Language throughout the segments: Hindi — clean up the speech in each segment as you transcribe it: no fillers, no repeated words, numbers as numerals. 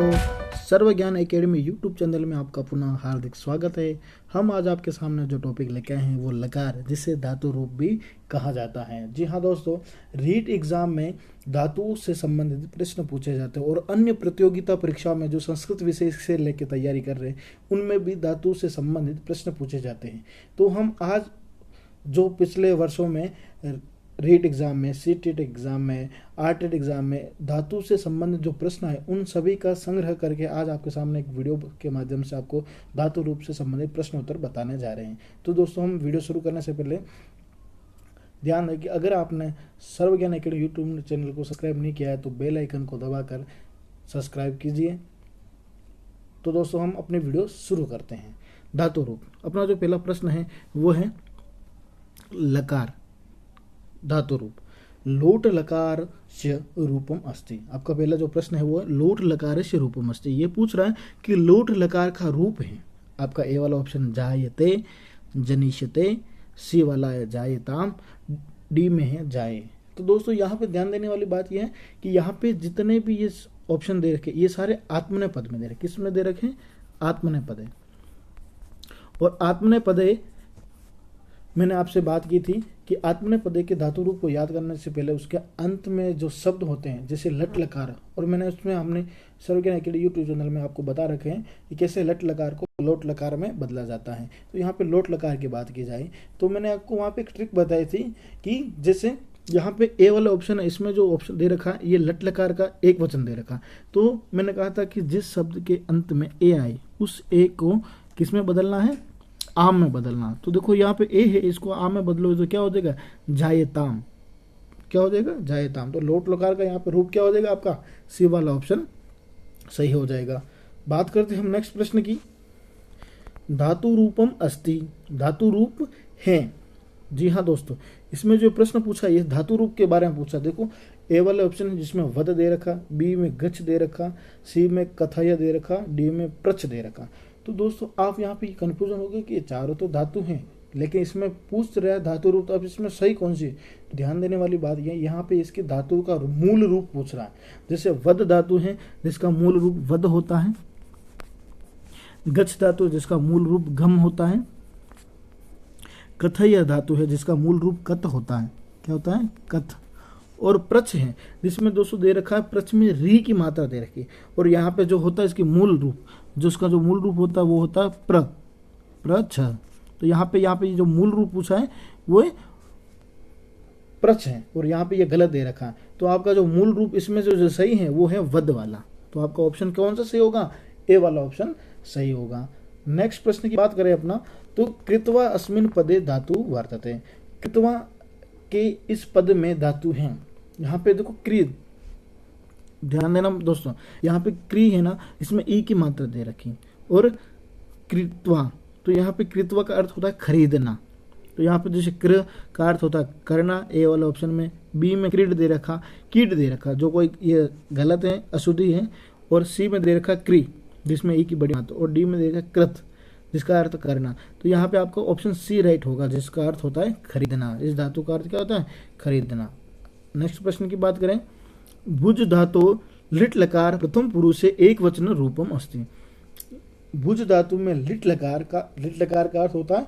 दोस्तों, सर्व ज्ञान एकेडमी यूट्यूब चैनल में आपका पुनः हार्दिक स्वागत है। हम आज आपके सामने जो टॉपिक लेके आए हैं वो लकार, जिसे धातु रूप भी कहा जाता है। जी हाँ दोस्तों, रीट एग्जाम में धातु से संबंधित प्रश्न पूछे जाते हैं और अन्य प्रतियोगिता परीक्षा में जो संस्कृत विषय से लेकर तैयारी कर रहे हैं उनमें भी धातु से संबंधित प्रश्न पूछे जाते हैं। तो हम आज जो पिछले वर्षों में रीट एग्जाम में, सीटेट एग्जाम में, आरटेट एग्जाम में धातु से संबंधित जो प्रश्न है उन सभी का संग्रह करके आज आपके सामने एक वीडियो के माध्यम से आपको धातु रूप से संबंधित प्रश्न उत्तर बताने जा रहे हैं। तो दोस्तों, हम वीडियो शुरू करने से पहले ध्यान दें कि अगर आपने सर्वज्ञान एकेडमी यूट्यूब चैनल को सब्सक्राइब नहीं किया है तो बेल आइकन को दबाकर सब्सक्राइब कीजिए। तो दोस्तों, हम अपनी वीडियो शुरू करते हैं। धातु रूप, अपना जो पहला प्रश्न है वो है लकार धातु रूप। लोट लकार से रूपम अस्ति। आपका पहला जो प्रश्न है वो लोट लकार से रूपम अस्ति। ये पूछ रहा है कि लोट लकार का रूप है। आपका ए वाला ऑप्शन जायते, जनिष्यते, सी वाला है जायताम, डी में है जाए। तो दोस्तों, यहाँ पे ध्यान देने वाली बात यह है कि यहाँ पे जितने भी ये ऑप्शन दे रखे ये सारे आत्मनेय पद में दे रखे। किस में दे रखे? आत्मनेय पद है। और आत्मनेय पद मैंने आपसे बात की थी कि आत्मनेय पदे के धातु रूप को याद करने से पहले उसके अंत में जो शब्द होते हैं जैसे लट लकार, और मैंने उसमें हमने सर्वज्ञान एकेडमी यूट्यूब चैनल में आपको बता रखे हैं कि कैसे लट लकार को लोट लकार में बदला जाता है। तो यहाँ पे लोट लकार की बात की जाए तो मैंने आपको वहाँ पे एक ट्रिक बताई थी कि जैसे यहाँ पे ए वाला ऑप्शन है, इसमें जो ऑप्शन दे रखा ये लट लकार का एक वचन दे रखा। तो मैंने कहा था कि जिस शब्द के अंत में ए आए उस ए को किस में बदलना है? आम में बदलना। तो देखो यहाँ पे ए है, इसको आम में बदलो तो क्या हो जाएगा? जायताम। क्या हो जाएगा? जायताम। तो लोट लकार का यहाँ पे रूप क्या हो जाएगा? आपका सी वाला ऑप्शन सही हो जाएगा। बात करते हैं हम नेक्स्ट प्रश्न की। धातु रूपम अस्ति। धातु रूप है। जी हाँ दोस्तों, इसमें जो प्रश्न पूछा ये धातु रूप के बारे में पूछा। देखो ए वाले ऑप्शन है जिसमें वध दे रखा, बी में गच्छ दे रखा, सी में कथय दे रखा, डी में प्रच्छ दे रखा। तो दोस्तों, आप यहाँ पे कंफ्यूजन हो गया कि ये चारों तो धातु हैं लेकिन इसमें पूछ रहा है धातु रूप, तो अब इसमें सही कौन सी है? ध्यान देने वाली बात ये यहाँ पे इसके धातु का मूल रूप पूछ रहा है। जैसे वध धातु है जिसका मूल रूप वध होता है, गच्छ धातु है जिसका मूल रूप गम होता है, कथय धातु है जिसका मूल रूप कत होता है। क्या होता है? कथ। और प्रच्छ है जिसमें दोस्तों दे रखा है प्रच्छ में री की मात्रा दे रखी है। और यहाँ पे जो होता है इसकी मूल रूप, जो उसका जो मूल रूप होता है वो होता है प्रच्छ। तो यहाँ पे जो मूल रूप पूछा है वो प्रच्छ है और यहाँ पे ये गलत दे रखा है। तो आपका जो मूल रूप इसमें जो सही है वो है वध वाला। तो आपका ऑप्शन कौन सा सही होगा? ए वाला ऑप्शन सही होगा। नेक्स्ट प्रश्न की बात करें अपना, तो कृत्वा अस्मिन पदे धातु वर्तते। कृत्वा के इस पद में धातु है। यहाँ पे देखो क्री, ध्यान देना दोस्तों, यहाँ पे क्री है ना, इसमें ई की मात्रा दे रखी और कृत्वा। तो यहाँ पे कृत्वा का अर्थ होता है खरीदना। तो यहाँ पे जैसे कृ का अर्थ होता है करना, ए वाला ऑप्शन में, बी में क्रीड दे रखा, कीट दे रखा जो कोई ये गलत है, अशुद्धि है, और सी में दे रखा क्री जिसमें ई की बड़ी मात्रा, और डी में दे रखा कृत जिसका अर्थ करना। तो यहाँ पे आपका ऑप्शन सी राइट होगा जिसका अर्थ होता है खरीदना। इस धातु का अर्थ क्या होता है? खरीदना। नेक्स्ट प्रश्न की बात करें, भुज धातु लिट लकार प्रथम पुरुष से एक वचन रूपम अस्ति। भुज धातु में लिट लकार का अर्थ होता है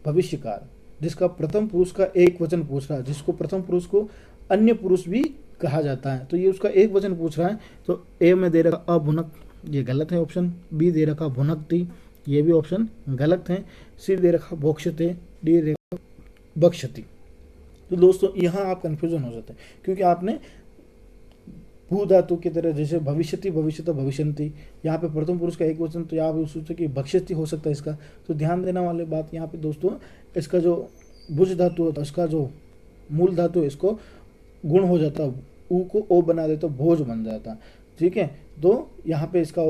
भविष्य काल, जिसका प्रथम पुरुष का एक वचन पूछ रहा है, जिसको प्रथम पुरुष को अन्य पुरुष भी कहा जाता है। तो ये उसका एक वचन पूछ रहा है। तो ए में दे रखा अभुनक, ये गलत है ऑप्शन। बी दे रखा भुनकती, ये भी ऑप्शन गलत है। सी दे रखा भोक्षते, डी दे रखा बक्षति। तो दोस्तों, यहाँ आप कंफ्यूजन हो जाते हैं क्योंकि आपने भू धातु की तरह जैसे भविष्यति, भविष्यत, भविष्यंति, यहाँ पे प्रथम पुरुष का एक वचन, तो यहाँ पे सोचते कि भक्षति हो सकता है इसका। तो ध्यान देने वाली बात यहाँ पे दोस्तों, इसका जो भुज धातु होता है उसका जो मूल धातु है इसको गुण हो जाता है, ऊ को ओ बना दे तो भोज बन जाता। ठीक है, तो यहाँ पे इसका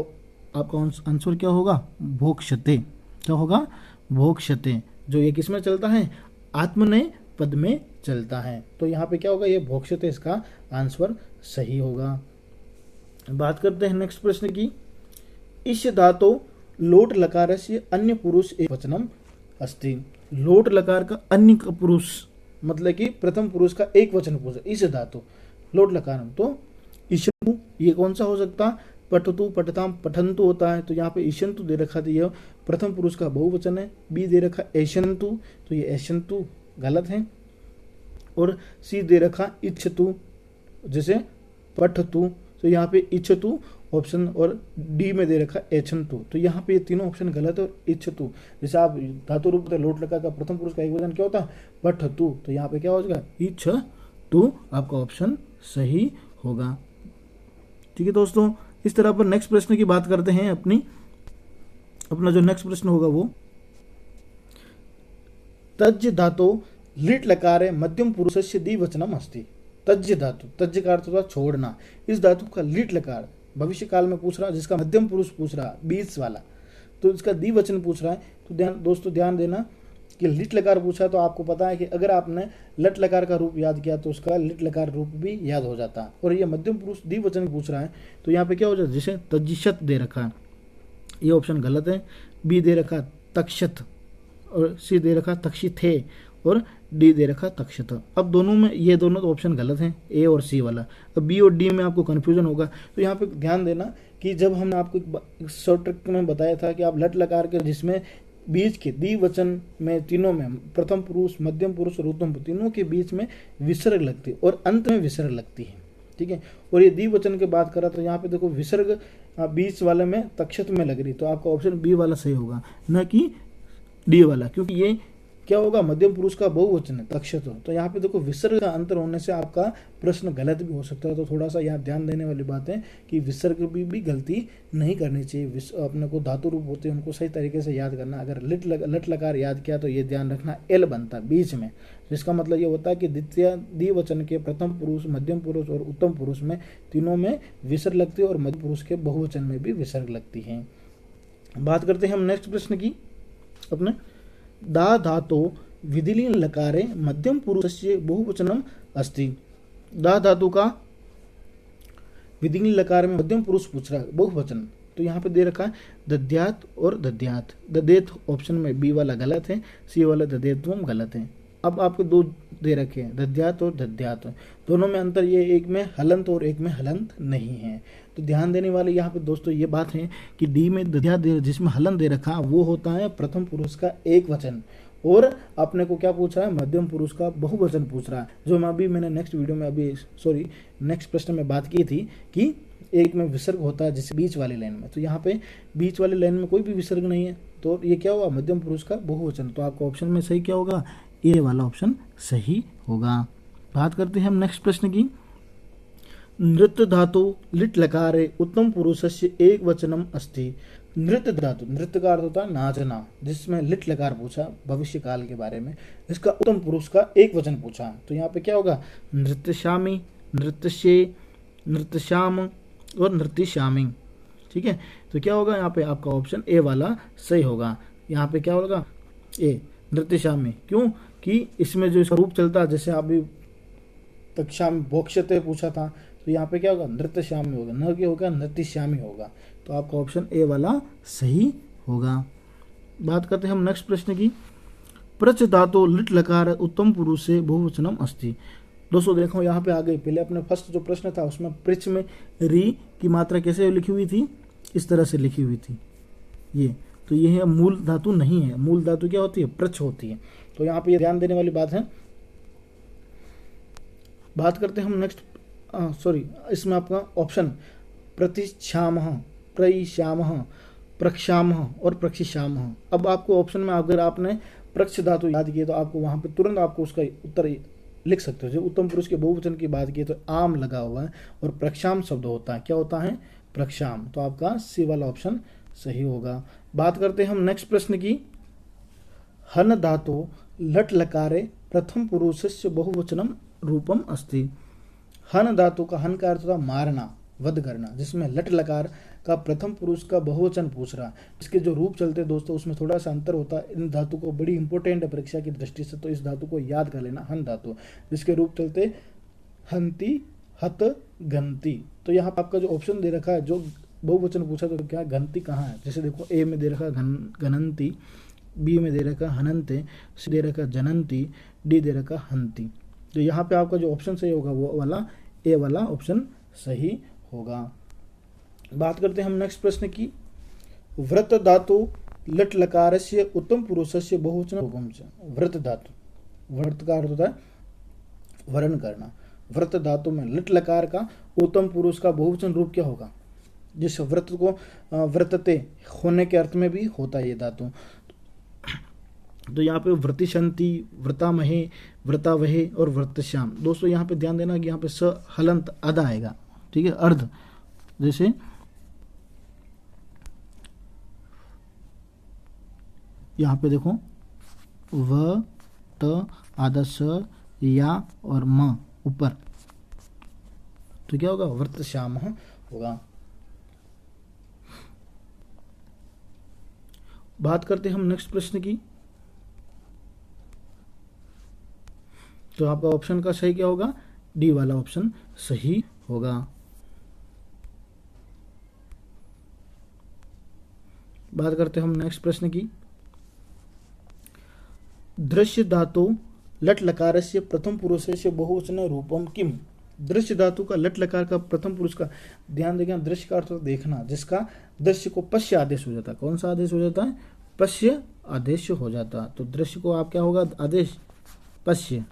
आपका आंसर क्या होगा? भोक्षते। क्या होगा? भोक्षते। जो ये किस में चलता है? आत्मनेय पद में चलता है। तो यहाँ पे क्या होगा? ये भोक्षते इसका आंसर सही होगा। बात करते हैं नेक्स्ट प्रश्न की। इस धातु लोट लकार से अन्य पुरुष एक वचनम अस्ति। लोट लकार का अन्य पुरुष मतलब कि प्रथम पुरुष का एक वचन पुरुष इस धातु लोट लकार। तो ईशु ये कौन सा हो सकता? पठतु पठताम पठन्तु होता है, तो यहाँ पे ईशन्तु दे रखा, तो यह प्रथम पुरुष का बहुवचन है। बी दे रखा एशन्तु, तो ये एशन्तु गलत है। और सी दे रखा इच्छतु, जैसे पठतु, तो यहाँ पे इच्छतु ऑप्शन, और डी में दे रखा एछन्तु, तो यहाँ पे ये तीनों ऑप्शन गलत है। और इच्छतु, जैसे आप धातु रूप लोट लकार का प्रथम पुरुष का एक वचन क्या होता है, पठतु, तो यहाँ पे क्या हो जाएगा, इच्छतु, आपका ऑप्शन सही होगा। ठीक है दोस्तों, इस तरह पर नेक्स्ट प्रश्न की बात करते हैं। अपना जो नेक्स्ट प्रश्न होगा वो तज्ज धातु लिट लकारे मध्यम पुरुषस्य द्विवचनम अस्ति। तज्ज धातु, तज्ज का अर्थ होता छोड़ना, इस धातु का लिट लकार भविष्य काल में पूछ रहा, जिसका मध्यम पुरुष पूछ रहा, बीच वाला, तो इसका द्विवचन पूछ रहा है। तो दोस्तों ध्यान देना कि लिट लकार पूछा, तो आपको पता है कि अगर आपने लट लकार का रूप याद किया तो उसका लिट लकार रूप भी याद हो जाता है। और ये मध्यम पुरुष द्विवचन पूछ रहा है, तो यहाँ पे क्या हो जाता है, जैसे तज्जिशत दे रखा है, ये ऑप्शन गलत है। बी दे रखा तक्षत, और सी दे रखा तक्षिथे, और डी दे रखा तक्षत। अब दोनों में ये दोनों तो ऑप्शन गलत हैं, ए और सी वाला। अब बी और डी में आपको कन्फ्यूजन होगा, तो यहाँ पे ध्यान देना कि जब हमने आपको शॉर्ट ट्रिक में बताया था कि आप लट लकार के जिसमें बीच के द्विवचन में तीनों में प्रथम पुरुष, मध्यम पुरुष और उत्तम पुरुष तीनों के बीच में विसर्ग लगती है और अंत में विसर्ग लगती है। ठीक है, और ये द्विवचन की बात करा तो यहाँ पे देखो विसर्ग बीच वाले में तक्षत में लग रही, तो आपका ऑप्शन बी वाला सही होगा, न कि डी वाला, क्योंकि ये क्या होगा, मध्यम पुरुष का बहुवचन है तक्षत। तो यहाँ पे देखो विसर्ग का अंतर होने से आपका प्रश्न गलत भी हो सकता है। तो थोड़ा सा यहाँ ध्यान देने वाली बात है कि विसर्ग भी गलती नहीं करनी चाहिए। अपने को धातु रूप होते हैं उनको सही तरीके से याद करना। अगर लट लकार याद किया तो ये ध्यान रखना एल बनता है बीच में, जिसका मतलब ये होता है कि द्विवचन के प्रथम पुरुष, मध्यम पुरुष और उत्तम पुरुष में तीनों में विसर्ग लगती है और मध्य पुरुष के बहुवचन में भी विसर्ग लगती है। बात करते हैं हम नेक्स्ट प्रश्न की। अपने दा धातो विधिलीन लकारे मध्यम पुरुषस्य बहुवचनम अस्ति। दा धातु का विधिलीन लकार में मध्यम पुरुष पूछ रहा है बहुवचन, तो यहाँ पे दे रखा है दद्यात और दद्यात। ददेत ऑप्शन में बी वाला गलत है, सी वाला ददेत्वम गलत है। अब आपको दो दे रखे हैं दद्यात और दद्यात, दोनों में अंतर ये एक में हलंत और एक में हलंत नहीं है। तो ध्यान देने वाले यहाँ पे दोस्तों ये बात है कि डी में दद्यात जिसमें हलन दे रखा वो होता है प्रथम पुरुष का एक वचन, और अपने को क्या पूछ रहा है, मध्यम पुरुष का बहुवचन पूछ रहा है। जो मैंने नेक्स्ट प्रश्न में बात की थी कि एक में विसर्ग होता है जिससे बीच वाली लाइन में, तो यहाँ पे बीच वाली लाइन में कोई भी विसर्ग नहीं है, तो ये क्या हुआ, मध्यम पुरुष का बहुवचन। तो आपका ऑप्शन में सही क्या होगा, ए वाला ऑप्शन सही होगा। बात करते हैं हम नेक्स्ट प्रश्न की। नृत्य धातु लिट लकारे उत्तम पुरुषस्य एक वचनम अस्ति। नृत्य धातु, नृत्य का अर्थ होता है नाचना, जिसमें लिट लकार पूछा भविष्य काल के बारे में, इसका उत्तम पुरुष का एक वचन पूछा, तो यहाँ पे क्या होगा, नृत्यश्यामी, नृत्यश्ये, नृत्यश्याम और नृत्यश्यामी। ठीक है, तो क्या होगा यहाँ पे आपका ऑप्शन ए वाला सही होगा। यहाँ पे क्या होगा, ए नृत्यश्यामी, क्यों कि इसमें जो इसका रूप चलता है, जैसे अभी तक श्याम भोक्षते पूछा था, तो यहाँ पे क्या होगा, नृत्यश्यामी होगा, न क्या होगा, नृत्यश्यामी होगा। तो आपका ऑप्शन ए वाला सही होगा। बात करते हैं हम नेक्स्ट प्रश्न की। प्रच धातु लिट लकार उत्तम पुरुष से बहुवचनम अस्ति। दोस्तों देखो यहाँ पे आ गए, पहले अपने फर्स्ट जो प्रश्न था उसमें प्रच में री की मात्रा कैसे लिखी हुई थी, इस तरह से लिखी हुई थी ये, तो ये है मूल धातु नहीं है। मूल धातु क्या होती है, प्रच होती है। तो यहाँ पे ये ध्यान देने वाली बात है। बात करते हैं हम नेक्स्ट, इसमें आपका ऑप्शन प्रतिश्यामः, प्रईश्यामः, प्रक्षामः और प्रक्षिश्यामः। अब आपको ऑप्शन में अगर आपने प्रक्ष धातु याद किया तो आपको वहाँ पे तुरंत आपको उसका उत्तर लिख सकते हो। जो उत्तम पुरुष के बहुवचन की बात की तो आम लगा हुआ है और प्रक्षाम शब्द होता है, क्या होता है, प्रक्षाम। तो आपका सी वाला ऑप्शन सही होगा। बात करते हैं हम नेक्स्ट प्रश्न की। हन धातु लट लकारे प्रथम पुरुषस्य बहुवचनम रूपम अस्ति। हन धातु का, हन का अर्थ होता मारना, वध करना, जिसमें लट लकार का प्रथम पुरुष का बहुवचन पूछ रहा है। इसके जो रूप चलते हैं दोस्तों उसमें थोड़ा सा अंतर होता है। इन धातु को बड़ी इंपॉर्टेंट है परीक्षा की दृष्टि से, तो इस धातु को याद कर लेना। हन धातु जिसके रूप चलते हंती, हत, गंती। तो यहाँ पर आपका जो ऑप्शन दे रखा है, जो बहुवचन पूछा तो क्या गंती कहाँ है, जैसे देखो ए में दे रखा गनंती, बी में दे रखा हनंते, सी दे रखा जनंती, डी दे रखा हंती। तो यहाँ पे आपका जो ऑप्शन सही होगा वो वाला ए वाला ऑप्शन सही होगा। बात करते हैं हम नेक्स्ट प्रश्न की। व्रत धातु लट लकारस्य उत्तम पुरुषस्य बहुवचन रूपम च। व्रत धातु, व्रत का अर्थ होता है वर्ण करना। व्रत धातु में लट लकार का उत्तम पुरुष का बहुवचन रूप क्या होगा? जिस व्रत को व्रतते होने के अर्थ में भी होता है ये धातु। तो यहाँ पे व्रतिशंति, व्रतामहे, व्रतावहे और व्रतश्याम। दोस्तों यहाँ पे ध्यान देना कि यहाँ पे स हलंत अद आएगा, ठीक है, अर्ध। जैसे यहाँ पे देखो व त आधा स या और म ऊपर, तो क्या होगा? व्रतश्याम होगा। बात करते हैं हम नेक्स्ट प्रश्न की। तो आपका ऑप्शन का सही क्या होगा? डी वाला ऑप्शन सही होगा। बात करते हैं हम नेक्स्ट प्रश्न की। दृश्य धातु लट लकारस्य प्रथम पुरुषस्य बहुवचन रूपम किम। दृश्य धातु का लट लकार का प्रथम पुरुष का, ध्यान देगा, दृश्य का अर्थ देखना, जिसका दृश्य को पश्य आदेश हो जाता है। कौन सा आदेश हो जाता है? पश्य आदेश हो जाता। तो दृश्य को आप क्या होगा? आदेश पश्य।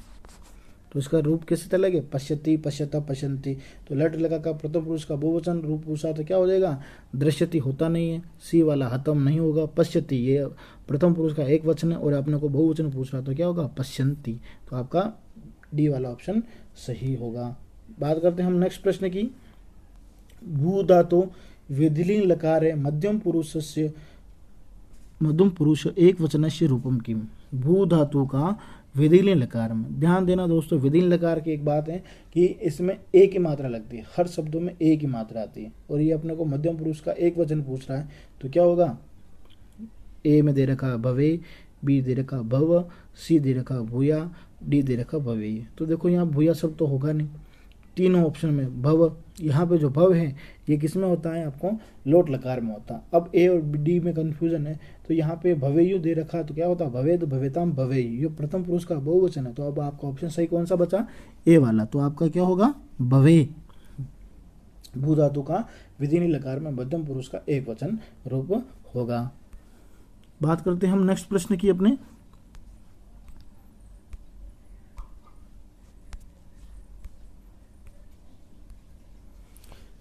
तो इसका रूप कैसे चलेगा? पश्यति, पश्यता, पश्यन्ति। तो लट लगा का प्रथम पुरुष का बहुवचन रूप पूछा तो क्या हो जाएगा? दृश्यति होता नहीं है, सी वाला हतम नहीं होगा। पश्यति ये प्रथम पुरुष का एक वचन है और आपने को बहुवचन पूछ रहा तो क्या होगा? पश्यन्ति। तो आपका डी वाला ऑप्शन सही होगा। बात करते हैं हम नेक्स्ट प्रश्न की। भू धातु विधिलीन लकारे मध्यम पुरुष एक वचनस्य रूपम किम। भू धातु का विधिलीन लकार में, ध्यान देना दोस्तों, विधिलीन लकार की एक बात है कि इसमें एक ही मात्रा लगती है, हर शब्दों में एक ही मात्रा आती है, और ये अपने को मध्यम पुरुष का एक वचन पूछ रहा है तो क्या होगा? ए में दे रखा भवे, बी दे रखा भव, सी दे रखा भूया, डी दे रखा भवेय। तो देखो यहाँ भूया शब्द तो होगा नहीं, तीनों ऑप्शन में भव। यहाँ पे जो भव है ये किस में होता है? आपको लोट लकार में होता है। अब ए और डी में कंफ्यूजन है, तो यहाँ पे भवेयु दे रखा तो क्या होता है? भवेद भवेताम भवेय। ये प्रथम पुरुष का बहुवचन है, तो अब आपका ऑप्शन सही कौन सा बचा? ए वाला। तो आपका क्या होगा? भवे। भू धातु का विधिनी लकार में मध्यम पुरुष का एक वचन रूप होगा। बात करते हैं हम नेक्स्ट प्रश्न की अपने।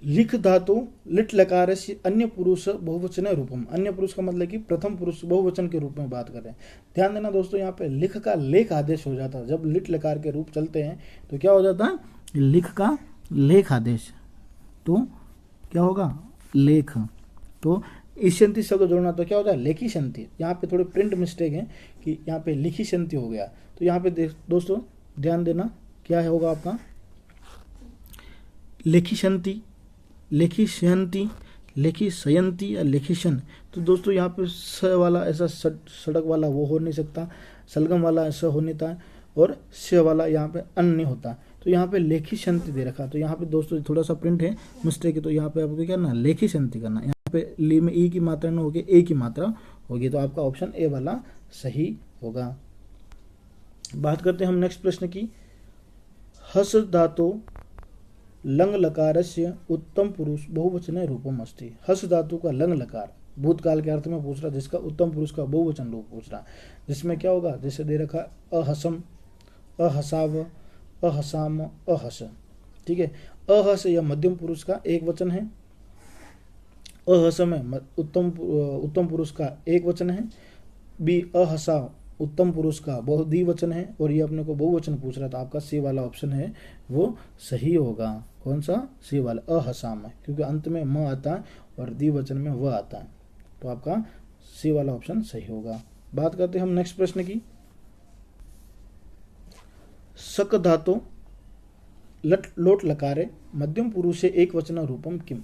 लिख धातु लिट लकार से अन्य पुरुष बहुवचन रूपम। अन्य पुरुष का मतलब कि प्रथम पुरुष बहुवचन के रूप में बात कर रहे हैं। ध्यान देना दोस्तों, यहाँ पे लिख का लेख आदेश हो जाता है। जब लिट लकार के रूप चलते हैं तो क्या हो जाता है? लिख का लेख आदेश। तो क्या होगा? लेख। तो ईशंति शब्द जोड़ना तो क्या होता है? लेखी शंति। यहाँ पे थोड़ी प्रिंट मिस्टेक है कि यहाँ पे लिखी शंति हो गया। तो यहाँ पे दोस्तों ध्यान देना, क्या होगा आपका? लेखी शंति, लेखी शयंती, लेखी शयंती या लेखीशन। तो दोस्तों यहाँ पे स वाला ऐसा सड़क वाला वो हो नहीं सकता, सलगम वाला ऐसा हो नहीं था, और स वाला यहाँ पे अन नहीं होता। तो यहाँ पे लेखी शंति दे रखा। तो यहाँ पे दोस्तों थोड़ा सा प्रिंट है मिस्टेक है, तो यहाँ पे आपको क्या करना? लेखी शंति करना। यहाँ पे ली में ई की मात्रा न होगी, ए की मात्रा होगी। तो आपका ऑप्शन ए वाला सही होगा। बात करते हैं हम नेक्स्ट प्रश्न की। हस धातु लंग लकारस्य उत्तम पुरुष बहुवचन रूपम अस्ति। हस धातु का लंग लकार भूतकाल के अर्थ में पूछ रहा, जिसका उत्तम पुरुष का बहुवचन रूप पूछ रहा, जिसमें क्या होगा? जैसे दे रखा अहसम, अहसाव, अहसाम, अहस। ठीक है, अहस या मध्यम पुरुष का एक वचन है, अहसम है उत्तम पुरुष का एक वचन है, बी अहसा उत्तम पुरुष का द्विवचन है, और ये अपने को बहुवचन पूछ रहा था। आपका सी वाला ऑप्शन है वो सही होगा। कौन सा? सी वाला, अहसाम है, क्योंकि अंत में म आता है और द्विवचन में व आता है। तो आपका सी वाला ऑप्शन सही होगा। बात करते हैं हम नेक्स्ट प्रश्न की। सक धातु लोट लकारे मध्यम पुरुष से एक वचन रूपम किम।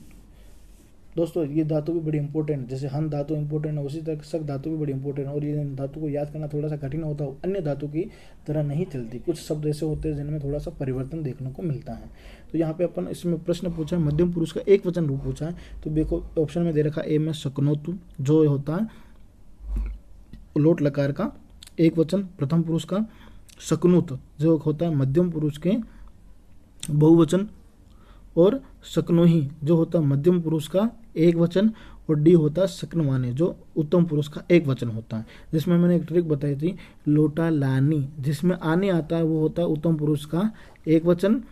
दोस्तों ये धातु भी बड़ी इंपॉर्टेंट है, जैसे हन धातु इंपॉर्टेंट है उसी तरह सक धातु भी बड़ी इंपॉर्टेंट है, और ये धातु को याद करना थोड़ा सा कठिन होता है, अन्य धातु की तरह नहीं चलती। कुछ शब्द ऐसे होते हैं जिनमें थोड़ा सा परिवर्तन देखने को मिलता है। तो यहाँ पे अपन इसमें प्रश्न पूछा है, मध्यम पुरुष का एक वचन रूप पूछा है। तो देखो ऑप्शन में दे रखा ए में शकनोतु, जो होता है लोट लकार का एक वचन प्रथम पुरुष का, शकनुत जो होता है मध्यम पुरुष के बहुवचन, और शकनोही जो होता है मध्यम पुरुष का एक वचन, और डी होता है शकनवानी जो उत्तम पुरुष का एक वचन होता है। जिसमें मैंने एक ट्रिक बताई थी, लोटा लानी, जिसमें आनी आता है वो होता है उत्तम पुरुष का एक वचन,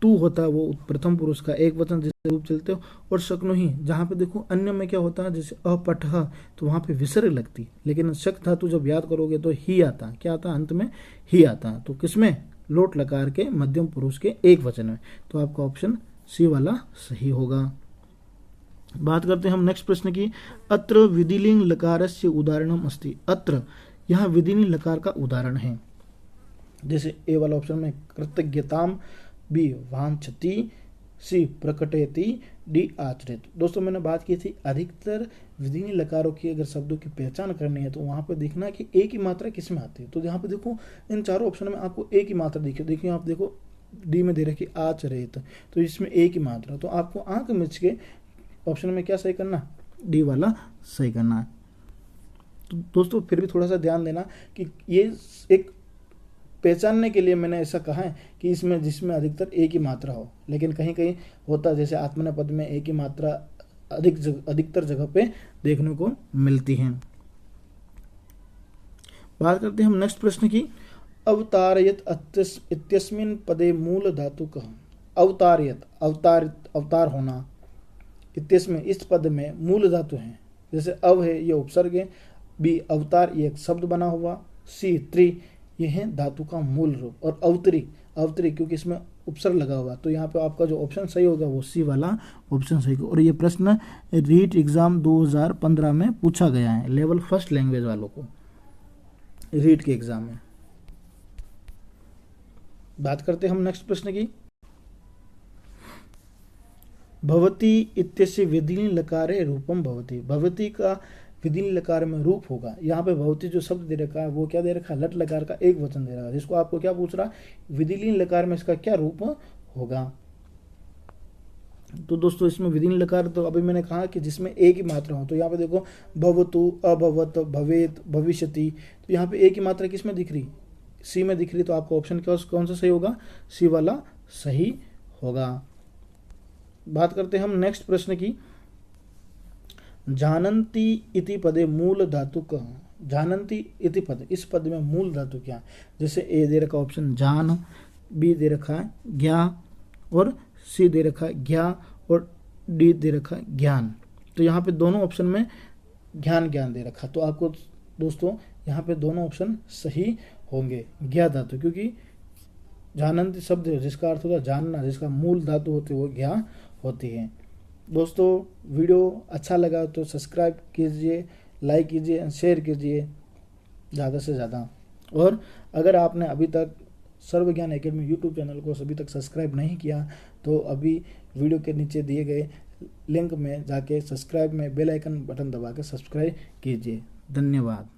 तू होता है वो प्रथम पुरुष का एक वचन जिससे रूप चलते हो, और शकनुही जहाँ पे देखो अन्य में क्या होता है, जैसे अपठह तो वहाँ पे विसर्ग लगती, लेकिन शक धातु जब याद करोगे तो ही आता है, क्या आता है अंत में ही आता है। तो किसमें, लोट लकार के मध्यम पुरुष के एक वचन में। तो आपका ऑप्शन सी वाला सही होगा। बात करते हैं हम नेक्स्ट प्रश्न की। अत्र विधिलिंग लकारस्य उदाहरणम अस्ति। अत्र यहाँ विधिलिंग लकार का उदाहरण है, जैसे ए वाला ऑप्शन में कृतज्ञताम, बी वांछति, सी प्रकटयति, डी आचरित। दोस्तों मैंने बात की थी अधिकतर विधिनी लकारों की अगर शब्दों की पहचान करनी है तो वहां पे देखना कि एक ही मात्रा किस में आती है। तो यहाँ पे देखो इन चारों ऑप्शन में आपको एक ही मात्रा दिखे, देखिए आप देखो डी में दे रखी आचरित, तो इसमें एक ही मात्रा, तो आपको आंख मिच के ऑप्शन में क्या सही करना, डी वाला सही करना है। तो दोस्तों फिर भी थोड़ा सा ध्यान देना कि ये एक पहचानने के लिए मैंने ऐसा कहा है कि इसमें जिसमें अधिकतर एक ही मात्रा हो, लेकिन कहीं कहीं होता है जैसे आत्मनेपद पद में एक ही मात्रा अधिकतर जगह पे देखने को मिलती है। बात करते हैं हम नेक्स्ट प्रश्न की। अवतारयत इत्यस्मिन् पदे मूल धातु कः। अवतारयत, अवतार होना, इत्यस्मिन् इस पद में मूल धातु है, जैसे अव है ये उपसर्ग है, बी अवतार ये एक शब्द बना हुआ, सी त्रि ये है धातु का मूल रूप, और अवतरी क्योंकि इसमें उपसर्ग लगा हुआ, तो यहाँ पे आपका जो ऑप्शन सही होगा वो सी वाला ऑप्शन सही होगा। और ये प्रश्न रीट एग्जाम 2015 में पूछा गया है लेवल फर्स्ट लैंग्वेज वालों को, रीट के एग्जाम में। बात करते हैं हम नेक्स्ट प्रश्न की। भवती इत्यस्य विधिनी लकारे रूपम भवती। भवती का विधिनी लकार में रूप होगा। यहाँ पे भवती जो शब्द दे रखा है वो क्या दे रखा है, लट लकार का एक वचन दे रहा है, जिसको आपको क्या पूछ रहा है, विधिलीन लकार में इसका क्या रूप होगा। तो दोस्तों इसमें विधिलीन लकार तो अभी मैंने कहा कि जिसमें एक ही मात्रा हो, तो यहाँ पे देखो भवतु, अभवत, भवेत, भविष्यति, तो यहाँ पे एक ही मात्रा किसमें दिख रही, सी में दिख रही, तो आपका ऑप्शन कौन सा सही होगा, सी वाला सही होगा। बात करते हैं हम नेक्स्ट प्रश्न की। जानन्ति इति पदे मूल धातु कः। जानन्ति इति पद, इस पद में मूल धातु क्या, जैसे ए दे रखा ऑप्शन जान, बी दे रखा है ज्ञा, और सी दे रखा है ज्ञा, और डी दे रखा है ज्ञान। तो यहाँ पे दोनों ऑप्शन में ज्ञान दे रखा, तो आपको दोस्तों यहाँ पे दोनों ऑप्शन सही होंगे। ज्ञा धातु, क्योंकि जानन्ति शब्द है जिसका अर्थ होता है जानना, जिसका मूल धातु होती है वो ज्ञा होती है। दोस्तों वीडियो अच्छा लगा तो सब्सक्राइब कीजिए, लाइक कीजिए, शेयर कीजिए ज़्यादा से ज़्यादा। और अगर आपने अभी तक सर्वज्ञान एकेडमी यूट्यूब चैनल को अभी तक सब्सक्राइब नहीं किया तो अभी वीडियो के नीचे दिए गए लिंक में जाके सब्सक्राइब में बेल आइकन बटन दबा के सब्सक्राइब कीजिए। धन्यवाद।